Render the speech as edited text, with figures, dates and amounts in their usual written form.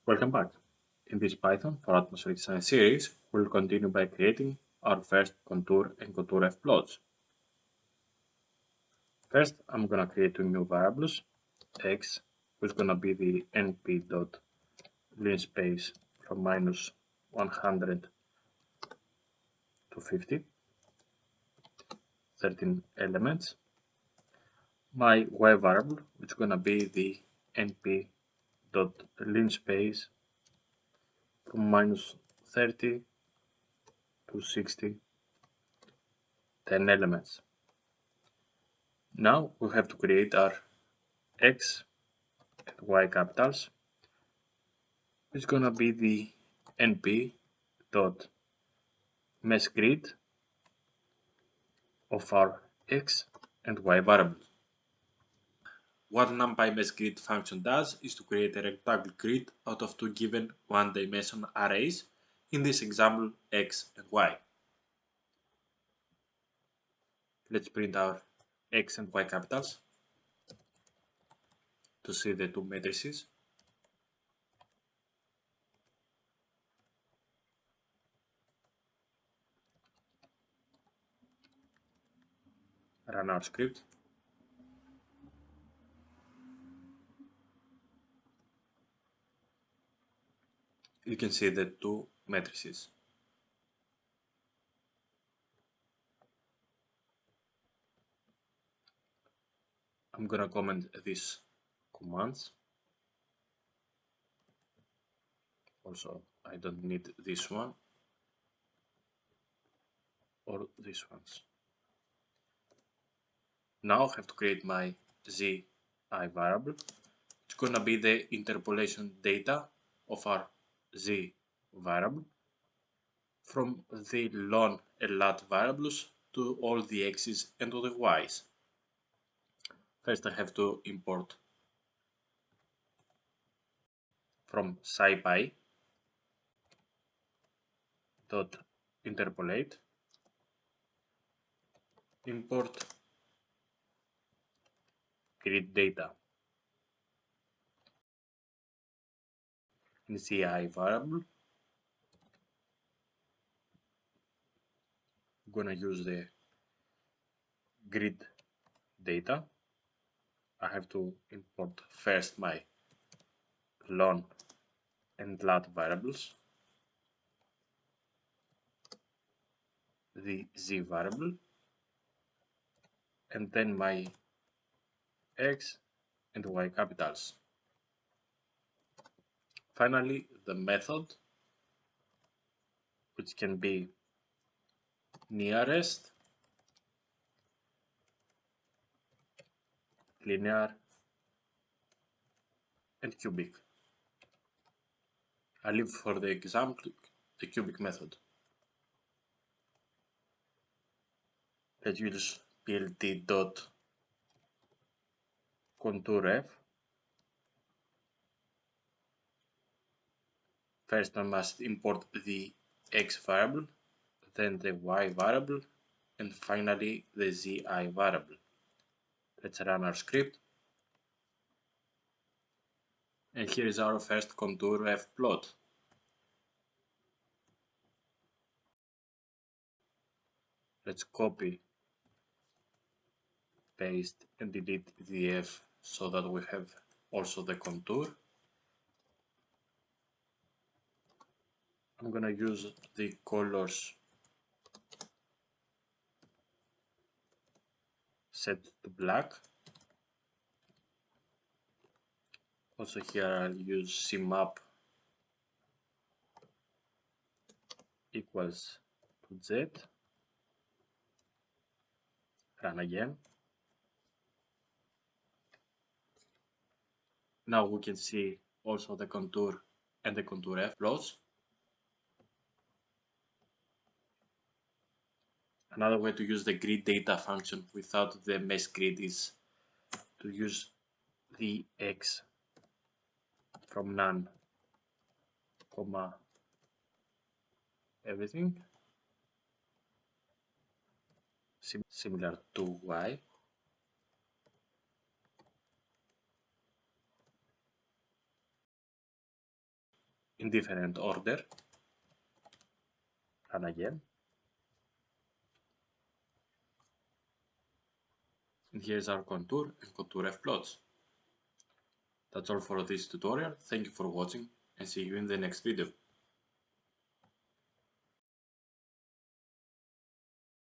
Welcome back. In this Python for atmospheric science series, we'll continue by creating our first contour and contourf plots. First, I'm gonna create two new variables, x, which is gonna be the np.linspace from minus 100 to 50, 13 elements. My y variable, which is gonna be the np.linspace from minus 30 to 60, 10 elements. Now we have to create our x and y capitals. It's gonna be the np dot mesh grid of our x and y variables. What numpy mesh grid function does is to create a rectangle grid out of two given one-dimensional arrays, in this example x and y. Let's print our x and y capitals to see the two matrices. Run our script. You can see the two matrices. I'm gonna comment these commands. Also, I don't need this one or these ones. Now I have to create my zi variable. It's gonna be the interpolation data of our z variable from the lon and lat variables to all the x's and to the y's. First I have to import from scipy dot interpolate, import grid data in zi variable. I'm gonna use the grid data. I have to import first my lon and lat variables, the z variable, and then my x and y capitals. Finally, the method, which can be nearest, linear, and cubic. I leave for the example the cubic method. Let's use plt.contourf. First I must import the x variable, then the y variable, and finally the zi variable. Let's run our script. And here is our first contourf plot. Let's copy, paste, and delete the f so that we have also the contour. I'm gonna use the colors set to black. Also here I'll use cmap equals to z. Run again. Now we can see also the contour and the contourf plots. Another way to use the grid data function without the mesh grid is to use the x from none, comma, everything, similar to y. in different order. And again. And here's our contour and contourf plots. That's all for this tutorial. Thank you for watching and see you in the next video.